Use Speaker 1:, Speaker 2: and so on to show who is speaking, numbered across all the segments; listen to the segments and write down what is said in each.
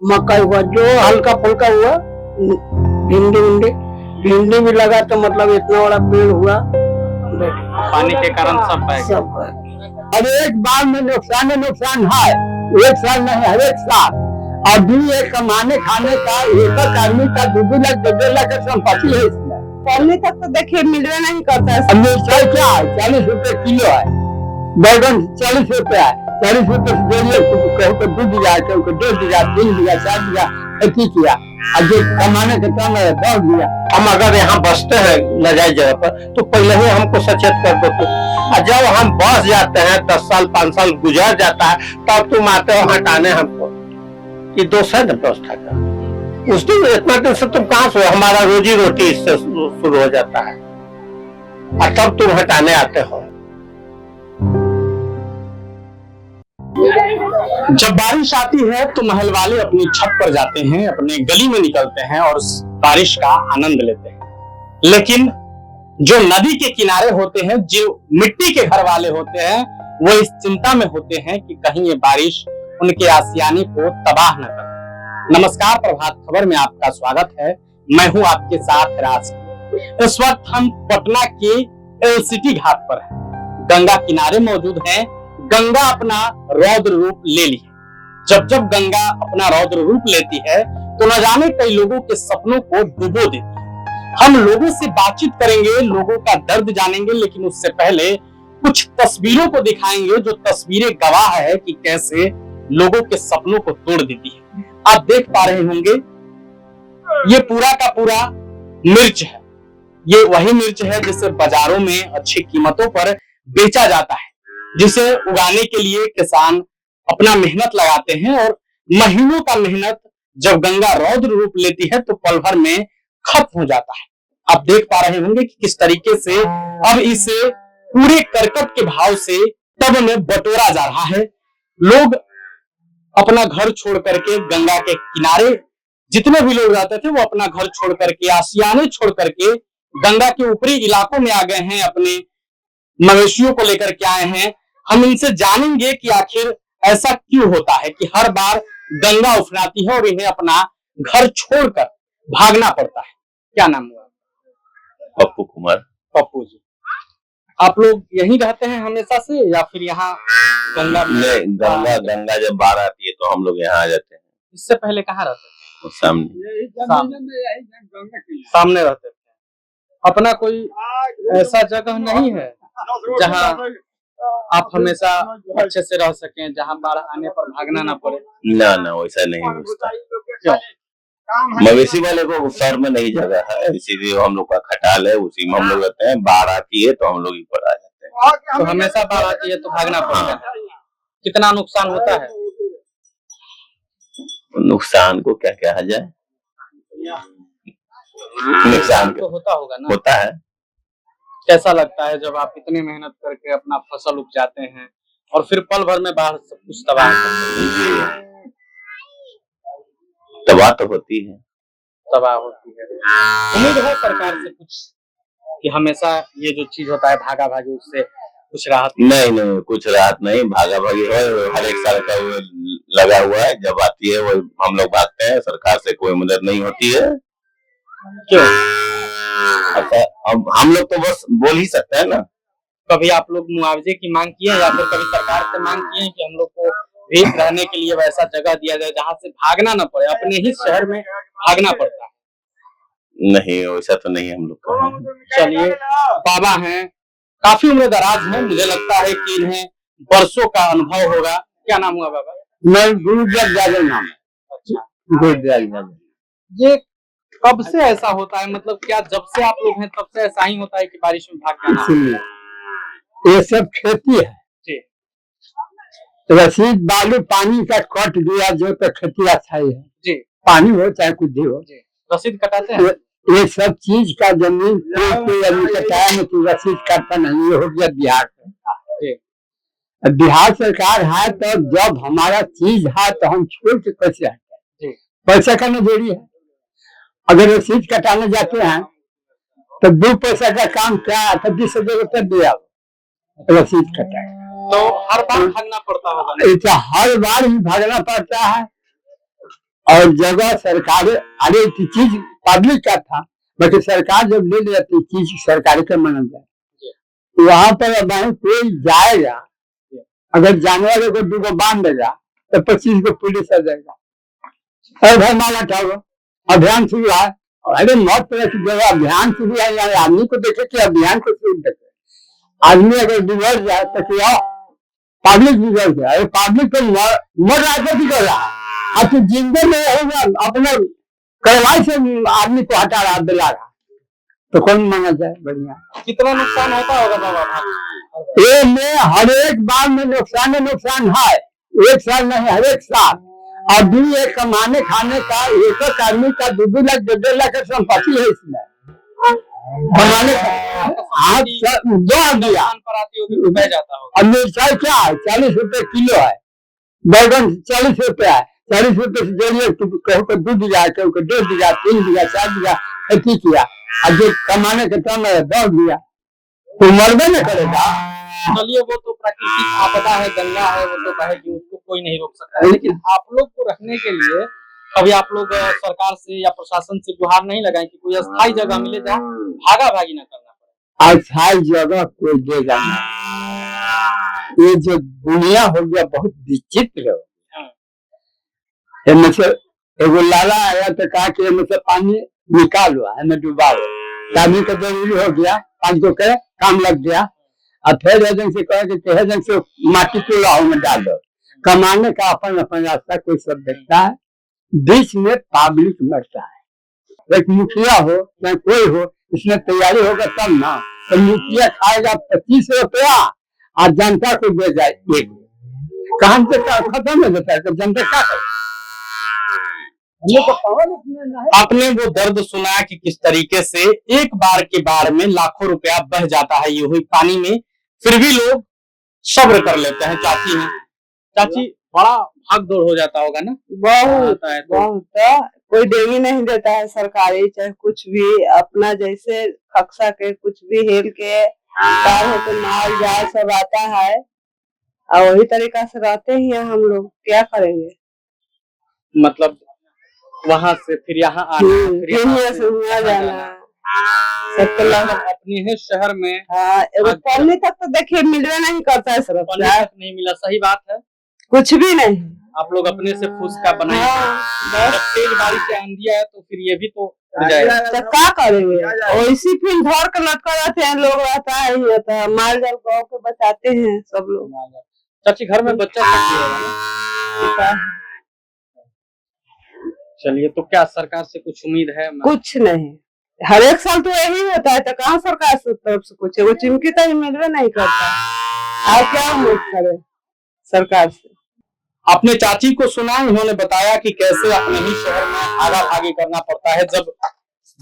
Speaker 1: मक्का हुआ, जो हल्का फुल्का हुआ, भिंडी उंडी, भिंडी भी लगा तो मतलब इतना बड़ा पेड़ हुआ,
Speaker 2: पानी के कारण सब बह गया।
Speaker 1: सब हर एक बार में नुकसान है, एक साल नहीं हर एक साल। अभी ये कमाने खाने का एक आदमी का 2 लाख 2.5 लाख का संपत्ति है इसमें।
Speaker 3: पहले तक तो देखिए मिलवे नहीं करता है।
Speaker 1: मिर्चाई क्या है, 40 रुपए किलो है, बैगन 40 रुपए है, 40 रुपए से डेली कहूँ तो 2 बीघा, कहूँ तो 2 बीघा, 3 बीघा, 4 बीघा खेती किया, और जो कमाने के काम है 10 बीघा।
Speaker 4: हम अगर यहाँ बसते हैं नाजायज जगह पर तो पहले ही हमको सचेत कर दो, और जब हम बस जाते हैं 10 साल 5 साल गुजर जाता है तब तुम आते हो हटाने हमको। ये दोष है ना व्यवस्था का। उस दिन इतना दिन से तुम कहाँ से, हमारा रोजी रोटी इससे शुरू हो जाता है, और तब तुम हटाने आते हो।
Speaker 2: जब बारिश आती है तो महल वाले अपनी छत पर जाते हैं, अपने गली में निकलते हैं और बारिश का आनंद लेते हैं। लेकिन जो नदी के किनारे होते हैं, जो मिट्टी के घर वाले होते हैं, वो इस चिंता में होते हैं कि कहीं ये बारिश उनके आशियाने को तबाह न कर। नमस्कार, प्रभात खबर में आपका स्वागत है। मैं हूं आपके साथ राज। इस वक्त हम पटना के एलसीटी घाट पर हैं, गंगा किनारे मौजूद हैं। गंगा अपना रौद्र रूप ले ली है। जब जब गंगा अपना रौद्र रूप लेती है तो न जाने कई लोगों के सपनों को डुबो देती है। हम लोगों से बातचीत करेंगे, लोगों का दर्द जानेंगे, लेकिन उससे पहले कुछ तस्वीरों को दिखाएंगे जो तस्वीरें गवाह है कि कैसे लोगों के सपनों को तोड़ देती है। आप देख पा रहे होंगे ये पूरा का पूरा मिर्च है। ये वही मिर्च है जिसे बाजारों में अच्छी कीमतों पर बेचा जाता है, जिसे उगाने के लिए किसान अपना मेहनत लगाते हैं, और महीनों का मेहनत जब गंगा रौद्र रूप लेती है तो पल भर में खत्म हो जाता है। आप देख पा रहे होंगे कि किस तरीके से अब इसे पूरे करकट के भाव से तब में बटोरा जा रहा है। लोग अपना घर छोड़ करके गंगा के किनारे, जितने भी लोग रहते थे वो अपना घर छोड़ करके, आशियाने छोड़ करके गंगा के ऊपरी इलाकों में आ गए हैं, अपने मवेशियों को लेकर के आए हैं। हम इनसे जानेंगे कि आखिर ऐसा क्यों होता है कि हर बार गंगा उफनाती है और इन्हें अपना घर छोड़कर भागना पड़ता है। क्या नाम हुआ?
Speaker 4: पप्पू कुमार।
Speaker 2: पप्पू जी, आप लोग यहीं रहते हैं हमेशा से या फिर यहाँ गंगा?
Speaker 4: गंगा जब बाढ़ आती है तो हम लोग यहाँ आ जाते हैं।
Speaker 2: इससे पहले कहाँ रहते थे?
Speaker 1: सामने
Speaker 2: रहते थे। अपना कोई ऐसा जगह नहीं है जहाँ आप हमेशा अच्छे से रह सकें, जहाँ बाढ़ आने पर भागना ना पड़े?
Speaker 4: ना वैसा नहीं होता। क्यों? मवेशी वाले को शहर में नहीं जगह है, इसीलिए हम लोग का खटाल है, उसी में हम लोग रहते हैं। बाढ़ आती है तो हम लोग ही पर आ जाते हैं।
Speaker 2: तो हमेशा बाढ़ आती है तो भागना पड़ता है। कितना नुकसान होता है?
Speaker 4: नुकसान को क्या कहा जाए, नुकसान
Speaker 2: तो होता होगा ना?
Speaker 4: होता है।
Speaker 2: कैसा लगता है जब आप इतनी मेहनत करके अपना फसल उपजाते हैं और फिर पल भर में बाढ़ सब कुछ तबाह कर देती है?
Speaker 4: तबाह तो होती है।
Speaker 2: तबाह होती है। उम्मीद है सरकार से कुछ कि हमेशा ये जो चीज होता है भागा भागी, उससे कुछ राहत?
Speaker 4: नहीं कुछ राहत नहीं। भागा भागी है, हर एक साल का वो लगा हुआ है। जब आती है वो हम लोग भागते हैं, सरकार से कोई मदद नहीं होती है।
Speaker 2: क्यों?
Speaker 4: अच्छा, अब हम लोग तो बस बोल ही सकते हैं ना।
Speaker 2: कभी आप लोग मुआवजे की मांग किए या फिर कभी सरकार से मांग किए कि हम लोग को भी रहने के लिए वैसा जगह दिया जाए जहाँ से भागना ना पड़े, अपने ही शहर में भागना पड़ता है?
Speaker 4: नहीं, वैसा तो नहीं हम लोग का।
Speaker 2: चलिए, बाबा हैं, काफी उम्र दराज है, मुझे लगता है कि इन्हें वर्षों का अनुभव होगा। क्या नाम हुआ बाबा?
Speaker 1: मैं गुरुदेव यादव नाम है।
Speaker 2: अच्छा,
Speaker 1: गुरुदेव यादव।
Speaker 2: ये कब से ऐसा होता है, मतलब क्या जब से आप लोग हैं तब से ऐसा ही होता है कि बारिश में भागना?
Speaker 1: ये सब खेती है
Speaker 2: जी।
Speaker 1: रसीद बालू पानी का कट गया जो तो खेती अच्छा ही है
Speaker 2: जी।
Speaker 1: पानी हो चाहे कुछ भी हो
Speaker 2: जी। रसीद कटाते हैं?
Speaker 1: ये सब चीज का जमीन कोई आदमी कटाया नहीं तो रसीद काटता नहीं। ये हो गया बिहार सरकार। बिहार सरकार है तो जब हमारा चीज है तो हम छोड़ के कैसे हटाए? पैसा का नजरिया है। अगर रसीद कटाने जाते हैं तो 2 पैसा का काम क्या है तो 20,000 रुपये दिया रसीद कटाए
Speaker 2: तो हर बार भागना पड़ता होगा?
Speaker 1: हर बार ही भागना पड़ता है। और जगह सरकार, अरे की चीज पब्लिक का था, बल्कि सरकार जब ले लेती चीज सरकार का माना जाए, वहां पर अब कोई जाएगा, अगर जानवर को दूगो बांध देगा तो 25 को पुलिस आ जाएगा, अरे भाई माला उठाओ, अभियान शुरू है। अरे मौत तरह की जगह अभियान शुरू है, यानी आदमी को देखे कि अभियान को शुरू देखे। आदमी अगर बिगड़ जाए तो क्या पब्लिक बिगड़ गया, अरे पब्लिक तो मर रहा है, बिगड़ रहा है। अब तो जिंदे में होगा अपने करवाई से आदमी को हटा रहा, दिला रहा, तो कौन माना जाए? बढ़िया
Speaker 2: कितना नुकसान होता होगा बाबा?
Speaker 1: ये में हर एक बार में नुकसान है, एक साल नहीं, हर एक साल। और भी एक कमाने खाने का एक आदमी का 2-2 लाख 1.5 लाख का संपत्ति है इसमें कमाने का। दो दिया अब मिर्चाई क्या है, 40 रुपए किलो है, बैगन 40 रुपए है, 40 रुपए से जोड़िए, कहूँ को 2 बीघा, कहूँ को 2 बीघा, 3 बीघा, 4 बीघा खेती किया, और जो कमाने का टर्म है 10 बीघा, तो मरबे न करेगा।
Speaker 2: चलिए वो तो प्राकृतिक आपदा है, गंगा है, वो तो कहेगी, उसको कोई नहीं रोक सकता है। लेकिन आप लोग को रखने के लिए कभी आप लोग सरकार से या प्रशासन से गुहार नहीं लगाए कि कोई अस्थायी जगह मिले जहाँ भागा भागी न करना पड़े?
Speaker 1: अस्थायी जगह कोई देगा नहीं। ये जो दुनिया हो गया बहुत विचित्र हो गया। मतलब एगो लाला आया तो कहा कि मतलब पानी निकालो, हमें डुबाओ, पानी का जरूरी हो गया, 5 को के काम लग गया। और फिर एजेंट से कहा कि एजेंट से माटी को लाओ में डालो, कमाने का अपन रास्ता कोई सब देखता है, बीच में पब्लिक मरता है। एक मुखिया हो चाहे कोई हो, इसमें तैयारी होगा तब ना, तो मुखिया खाएगा 25 रुपया और जनता को दे जाए 1, कहां से खत्म हो जाता है, तो जनता क्या करे?
Speaker 2: आपने वो दर्द सुना कि किस तरीके से एक बार के बार में लाखों रुपया बह जाता है ये हुई पानी में, फिर भी लोग सब्र कर लेते हैं। चाची हैं, चाची बड़ा भाग दौड़ हो जाता होगा ना?
Speaker 3: बहुत कोई देवी नहीं देता है सरकारी, चाहे कुछ भी अपना जैसे खक्सा के कुछ भी हेल के कार हो तो माल जाल सब आता है, और वही तरीका से रहते ही हैं हम लोग, क्या करेंगे?
Speaker 2: मतलब वहां से फिर यहाँ आना, फिर यहाँ
Speaker 3: से वहाँ जाना, सबको
Speaker 2: अपने ही शहर में।
Speaker 3: हाँ, पानी तक तो देखिए मिलवे नहीं करता है, सर
Speaker 2: पानी तक नहीं मिला, सही बात है,
Speaker 3: कुछ भी नहीं।
Speaker 2: आप लोग अपने से फुसका बनाए। जब तेज बारिश से आंधी आया तो फिर ये भी तो
Speaker 3: तो क्या करेंगे? वैसी फिर घर के लटका रहते हैं लोग, रहता है ये तो माल जाल गाँव के बचाते हैं सब लोग।
Speaker 2: चाची घर में बच्चा है? चलिए, तो क्या सरकार से कुछ उम्मीद है?
Speaker 3: कुछ नहीं, हर एक साल तो यही होता है, तो कहाँ सरकार से तरफ से कुछ है? वो चिमकी तक मिलवे नहीं करता, आप क्या उम्मीद करें सरकार से?
Speaker 2: अपने चाची को सुना, उन्होंने बताया कि कैसे अपने ही शहर में भागा भागी करना पड़ता है। जब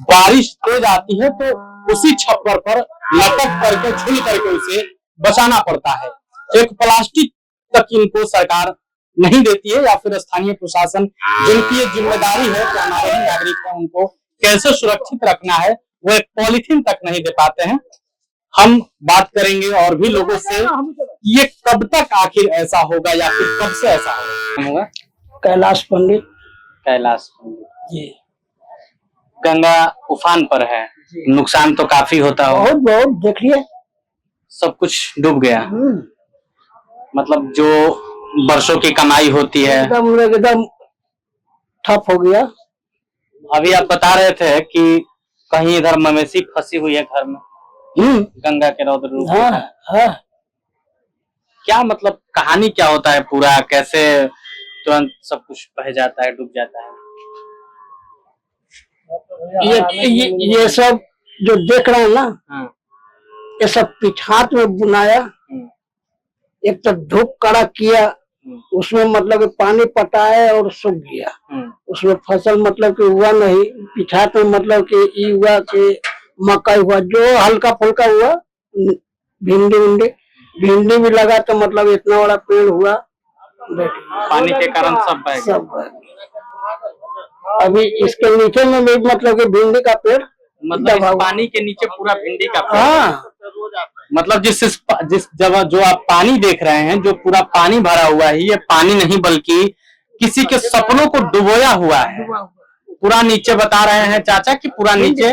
Speaker 2: बारिश तेज आती है तो उसी छप्पर पर लटक करके झूल करके उसे बचाना पड़ता है। एक प्लास्टिक तक इनको सरकार नहीं देती है, या फिर स्थानीय प्रशासन जिनकी ये जिम्मेदारी है कि हमारे ही नागरिक हैं उनको कैसे सुरक्षित रखना है, वो एक पॉलिथीन तक नहीं दे पाते हैं। हम बात करेंगे और भी लोगों से, ये कब तक आखिर ऐसा होगा या फिर कब से ऐसा होगा?
Speaker 1: कैलाश पंडित।
Speaker 2: कैलाश पंडित
Speaker 1: जी।
Speaker 2: गंगा उफान पर है, नुकसान तो काफी होता हो।
Speaker 1: बहुत देखिए,
Speaker 2: सब कुछ डूब गया, मतलब जो वर्षों की कमाई होती है
Speaker 1: एकदम ठप हो गया।
Speaker 2: अभी आप बता रहे थे कि कहीं इधर मवेशी फंसी हुई है घर में, गंगा के रौद्र रूप में।
Speaker 1: हाँ।
Speaker 2: क्या मतलब कहानी क्या होता है पूरा, कैसे तुरंत सब कुछ बह जाता है, डूब जाता है?
Speaker 1: ये सब जो देख रहे हैं ना, ये सब पिछात में बुनाया, एक तो धूप कड़ा किया, उसमें मतलब पानी पटाया और सूख गया, उसमें फसल मतलब कि हुआ नहीं। पिछात में मतलब कि हुआ कि मकई हुआ, जो हल्का फुल्का हुआ, भिंडी भी लगा, तो मतलब इतना बड़ा पेड़ हुआ,
Speaker 2: पानी के कारण सब
Speaker 1: अभी इसके नीचे में भी मतलब कि भिंडी का पेड़,
Speaker 2: मतलब पानी के नीचे पूरा भिंडी का पेड़।
Speaker 1: हाँ,
Speaker 2: मतलब जिस जगह जो आप पानी देख रहे हैं, जो पूरा पानी भरा हुआ है, ये पानी नहीं बल्कि किसी के सपनों को डुबोया हुआ है। पूरा नीचे बता रहे हैं चाचा कि पूरा नीचे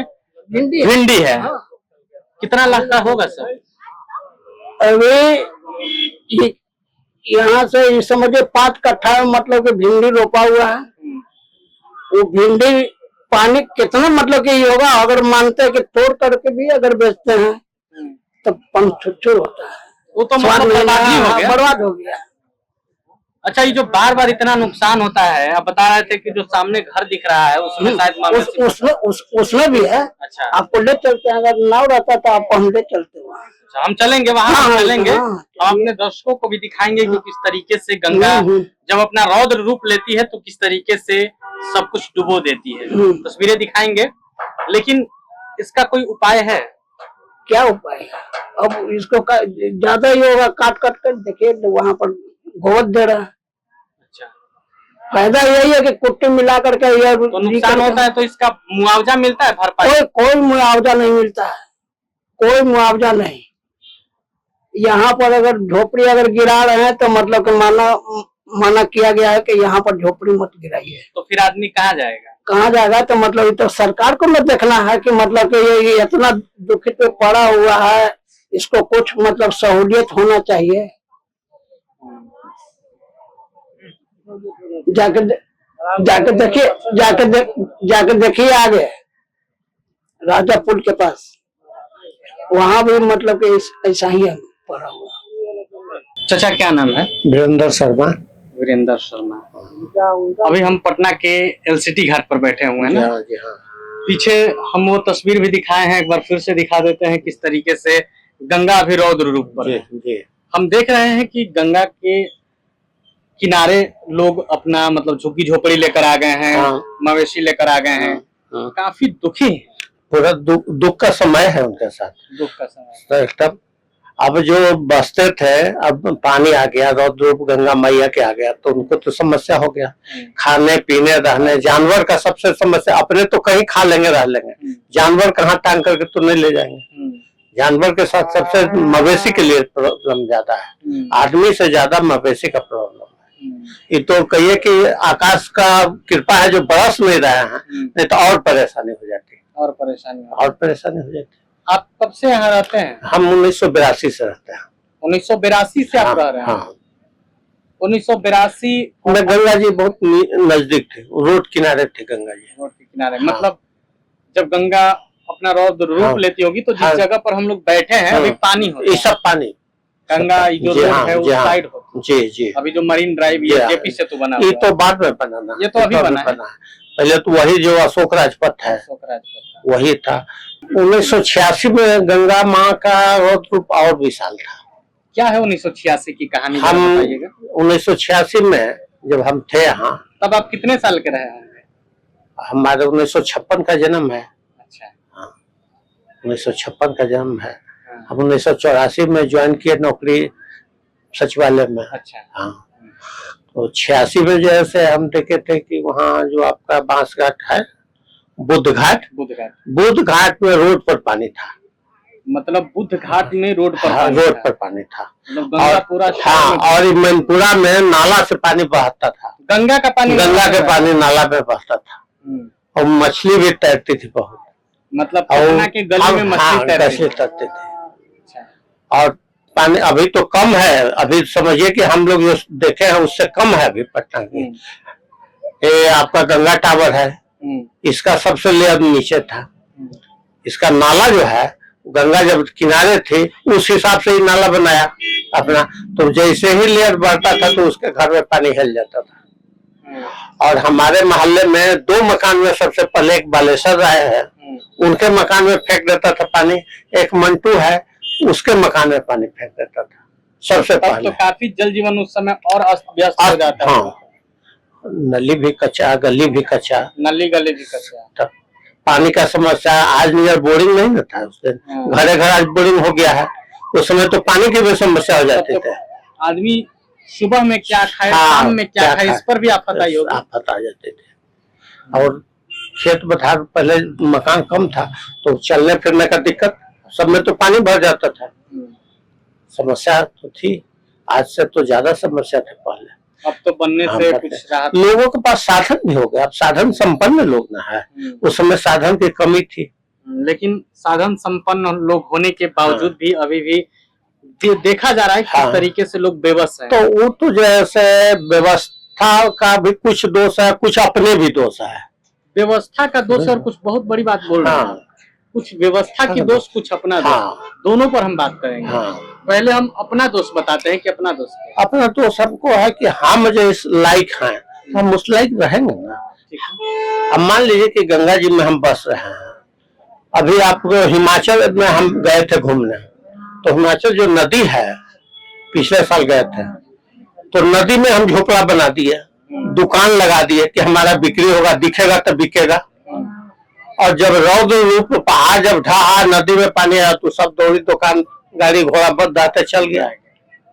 Speaker 2: भिंडी है। कितना लाख का होगा सर?
Speaker 4: अभी यहाँ से इस समझे 5 कट्ठा मतलब कि भिंडी रोपा हुआ है। वो भिंडी पानी कितना मतलब कि ये होगा, अगर मानते हैं कि तोड़ करके भी अगर बेचते हैं तो पंचुर होता है,
Speaker 2: वो तो मतलब
Speaker 4: बर्बाद हो गया।
Speaker 2: अच्छा, ये जो बार बार इतना नुकसान होता है, आप बता रहे थे कि जो सामने घर दिख रहा है उसमें शायद
Speaker 4: उसमें भी है।
Speaker 2: अच्छा,
Speaker 4: आपको ले चलते हैं, अगर नाव रहता तो आपको हम ले चलते वहाँ।
Speaker 2: हम चलेंगे वहाँ, हम चलेंगे। हम अपने दर्शकों को भी दिखाएंगे कि किस तरीके से गंगा जब अपना रौद्र रूप लेती है तो किस तरीके से सब कुछ डुबो देती है। तस्वीरें दिखाएंगे, लेकिन इसका कोई उपाय है?
Speaker 4: क्या उपाय है? अब इसको ज्यादा ही होगा, काट काट कर देखिए तो वहाँ पर गोबर दे रहा है।
Speaker 2: अच्छा,
Speaker 4: फायदा यही है कि कुट्टी मिला करके
Speaker 2: तो नुकसान होता है तो इसका मुआवजा मिलता है? भरपाई?
Speaker 4: कोई मुआवजा नहीं मिलता है, कोई मुआवजा नहीं। यहाँ पर अगर झोपड़ी अगर गिरा रहे हैं तो मतलब कि माना किया गया है कि यहाँ पर झोपड़ी मत गिराइए।
Speaker 2: तो फिर आदमी कहाँ जाएगा?
Speaker 4: कहाँ जाएगा? तो मतलब ये तो सरकार को न देखना है कि मतलब कि ये इतना दुखित पे पड़ा हुआ है, इसको कुछ मतलब सहूलियत होना चाहिए। जाके देखिए आगे राजा पुल के पास, वहाँ भी मतलब कि ऐसा ही है पड़ा हुआ।
Speaker 2: चाचा क्या नाम है?
Speaker 4: वीरेंद्र शर्मा।
Speaker 2: वीरेंद्र शर्मा। अभी हम पटना के एलसीटी घाट पर बैठे हुए हैं ना। पीछे हम वो तस्वीर भी दिखाए हैं, एक बार फिर से दिखा देते हैं किस तरीके से गंगा अभी रौद्र रूप पर है। हम देख रहे हैं कि गंगा के किनारे लोग अपना मतलब झुग्गी झोपड़ी लेकर आ गए हैं, मवेशी लेकर आ गए हैं, काफी दुखी हैं।
Speaker 4: पूरा दुख का समय है उनके साथ,
Speaker 2: दुख का समय।
Speaker 4: तब अब जो बसते थे, अब पानी आ गया, रौद्र रूप गंगा मैया के आ गया तो उनको तो समस्या हो गया। खाने पीने रहने, जानवर का सबसे समस्या। अपने तो कहीं खा लेंगे रह लेंगे, जानवर कहाँ टांग करके तो नहीं ले जाएंगे। जानवर के साथ सबसे मवेशी के लिए प्रॉब्लम ज्यादा है, आदमी से ज्यादा मवेशी का प्रॉब्लम है। ये तो कहिए कि आकाश का कृपा है जो बरस नहीं रहा है, नहीं तो और परेशानी हो जाती है।
Speaker 2: और परेशानी हो जाती है। आप कब से यहाँ रहते हैं?
Speaker 4: हम 1982 से रहते हैं।
Speaker 2: 1982 से आप रह रहे हैं? 1982
Speaker 4: में गंगा जी बहुत नजदीक थे, रोड किनारे थे गंगा जी।
Speaker 2: रोड के किनारे मतलब जब गंगा अपना रौद्र रूप लेती होगी तो जिस जगह पर हम लोग बैठे हैं अभी पानी होता है।
Speaker 4: ये सब पानी
Speaker 2: गंगा जो रोड है उस साइड होता है।
Speaker 4: जी।
Speaker 2: अभी जो मरीन ड्राइव ये जेपी से तो बना,
Speaker 4: ये तो बाद में बनाना,
Speaker 2: ये तो अभी बना है।
Speaker 4: पहले तो वही जो अशोक राजपथ है वही था। 1986 में गंगा माँ का रौद्र रूप और विशाल था।
Speaker 2: क्या है 1986 की कहानी?
Speaker 4: हम 1986 में जब हम थे यहाँ,
Speaker 2: तब आप कितने साल के रहे होंगे?
Speaker 4: हमारे 1956 का जन्म है।
Speaker 2: अच्छा,
Speaker 4: 1956 का जन्म है। हम 1984 में ज्वाइन किए नौकरी सचिवालय में।
Speaker 2: अच्छा,
Speaker 4: हाँ। तो 86 में जैसे हम देखे थे कि वहाँ जो आपका बांस घाट है, बुद्ध घाट में रोड पर पानी था।
Speaker 2: मतलब बुद्ध घाट में रोड पर
Speaker 4: पानी था।
Speaker 2: गंगा पूरा
Speaker 4: और मैनपुरा में नाला से पानी बहता था।
Speaker 2: गंगा के पानी
Speaker 4: नाला में बहता था और मछली भी तैरती थी बहुत।
Speaker 2: मतलब पटना के गली में मछली
Speaker 4: तैरती थी। और पानी अभी तो कम है, अभी समझिए कि हम लोग जो देखे हैं उससे कम है अभी पटना की। ये आपका गंगा टावर है, इसका सबसे लेयर नीचे था। इसका नाला जो है, गंगा जब किनारे थी उस हिसाब से ही नाला बनाया अपना, तो जैसे ही लेयर बढ़ता था तो उसके घर में पानी हिल जाता था। और हमारे मोहल्ले में 2 मकान में सबसे पहले एक बालेश्वर राय है, उनके मकान में फेंक देता था पानी। एक मंटू है, उसके मकान में पानी फेंक देता था सबसे पहले।
Speaker 2: तो काफी जल जीवन उस समय और अस्त व्यस्त हो जाता है।
Speaker 4: नली भी कच्चा, गली भी कच्चा,
Speaker 2: गली भी कच्चा।
Speaker 4: पानी का समस्या। आज नियर बोरिंग नहीं न था उस दिन, घरे घर आज बोरिंग हो गया है। उस समय तो पानी की भी समस्या हो जाती थी।
Speaker 2: आदमी सुबह में क्या खाए, शाम में क्या खाए, इस पर भी आप पता ही होगा।
Speaker 4: आप बता जाते थे। और खेत बधार पहले मकान कम था तो चलने फिरने का दिक्कत, सब में तो पानी भर जाता था। समस्या तो थी, आज से तो ज्यादा समस्या थी पहले।
Speaker 2: अब तो बनने
Speaker 4: हाँ,
Speaker 2: से
Speaker 4: बनने।
Speaker 2: कुछ राहत।
Speaker 4: लोगों के पास साधन भी हो गया, अब साधन संपन्न लोग ना है। उस समय साधन की कमी थी।
Speaker 2: लेकिन साधन संपन्न लोग होने के बावजूद
Speaker 4: हाँ।
Speaker 2: भी अभी भी देखा जा रहा है किस
Speaker 4: हाँ।
Speaker 2: तरीके से लोग बेबस हैं।
Speaker 4: तो वो तो जैसे व्यवस्था का भी कुछ दोष है, कुछ अपने भी दोष है।
Speaker 2: व्यवस्था का दोष और कुछ बहुत बड़ी बात बोल रहे हैं।
Speaker 4: हाँ।
Speaker 2: कुछ व्यवस्था की दोष, कुछ अपना दोष,
Speaker 4: हाँ।
Speaker 2: दोनों पर हम बात करेंगे।
Speaker 4: हाँ।
Speaker 2: पहले हम अपना दोष बताते हैं कि अपना दोष क्या है।
Speaker 4: अपना दोष हमको है कि हम जो इस लायक हैं, हम उस लायक रहेंगे ना।
Speaker 2: ठीक है।
Speaker 4: अब मान लीजिए कि गंगा जी में हम बस रहे हैं, अभी आपको हिमाचल में हम गए थे घूमने, तो हिमाचल जो नदी है, पिछले साल गए थे, तो नदी में हम झोपड़ा बना दिए, दुकान लगा दिए कि हमारा बिक्री होगा, दिखेगा तो बिकेगा। और जब रौद्र रूप पहाड़ जब ढहा, नदी में पानी आया, तो सब दौड़ी दुकान, गाड़ी घोड़ा बंद रहते चल गया।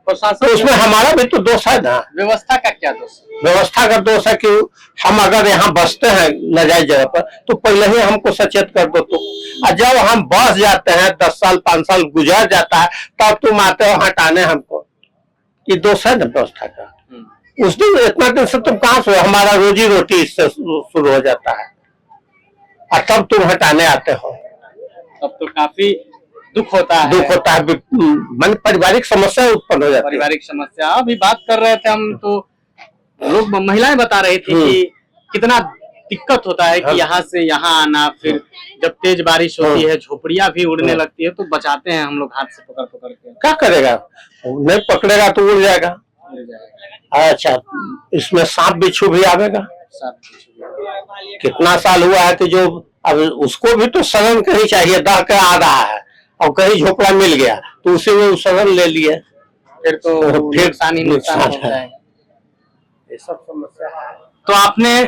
Speaker 2: प्रशासन,
Speaker 4: तो उसमें हमारा भी तो दोष है ना।
Speaker 2: व्यवस्था का क्या दोष है?
Speaker 4: व्यवस्था का दोष है कि हम अगर यहाँ बसते हैं नाजायज जगह पर, तो पहले ही हमको सचेत कर दो। तो और जब हम बस जाते हैं, 10 साल 5 साल गुजर जाता है, तब तुम आते हो हटाने हमको। ये दोष है ना व्यवस्था का। उस दिन इतना दिन से तुम कहाँ से, हमारा रोजी रोटी इससे शुरू हो जाता है, और तब तुम हटाने आते हो।
Speaker 2: तब तो काफी दुख होता है।
Speaker 4: दुख होता है, मन पारिवारिक समस्या उत्पन्न हो जाती है।
Speaker 2: पारिवारिक समस्या अभी बात कर रहे थे हम, तो लोग, महिलाएं बता रही थी कि कितना दिक्कत होता है कि यहाँ से यहाँ आना, फिर जब तेज बारिश होती है, झोपड़ियां भी उड़ने लगती है, तो बचाते हैं हम लोग हाथ से पकड़ पकड़ के।
Speaker 4: क्या करेगा, नहीं पकड़ेगा तो उड़ जाएगा। अच्छा, इसमें सांप बिच्छू भी आवेगा। कितना साल हुआ है कि जो, अब उसको भी तो शरण कहीं चाहिए, दह के आ रहा है और कहीं झोपड़ा मिल गया तो उसी में शरण ले लिए,
Speaker 2: फिर तो
Speaker 4: फिर
Speaker 2: नुकसान ही नुकसान होता है।
Speaker 4: ये सब समस्या है।
Speaker 2: तो आपने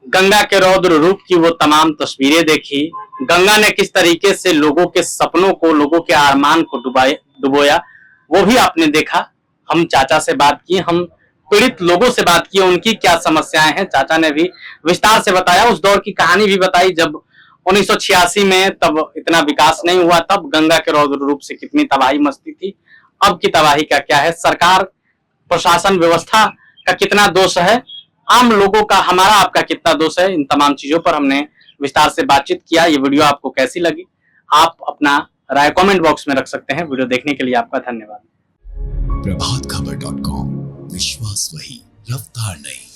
Speaker 2: गंगा के रौद्र रूप की वो तमाम तस्वीरें देखी, गंगा ने किस तरीके से लोगों के सपनों को, लोगों के अरमान को डुबोया, वो भी आपने देखा। हम चाचा से बात की, हम पीड़ित लोगों से बात की, उनकी क्या समस्याएं हैं, चाचा ने भी विस्तार से बताया, उस दौर की कहानी भी बताई जब 1986 में तब इतना विकास नहीं हुआ, तब गंगा के रौद्र रूप से कितनी तबाही मचती थी, अब की तबाही का क्या है, सरकार, प्रशासन, व्यवस्था का कितना दोष है, आम लोगों का, हमारा आपका कितना दोष है, इन तमाम चीजों पर हमने विस्तार से बातचीत किया। ये वीडियो आपको कैसी लगी, आप अपना राय कमेंट बॉक्स में रख सकते हैं। वीडियो देखने के लिए आपका धन्यवाद।
Speaker 5: प्रभातखबर.com, विश्वास वही, रफ्तार नहीं।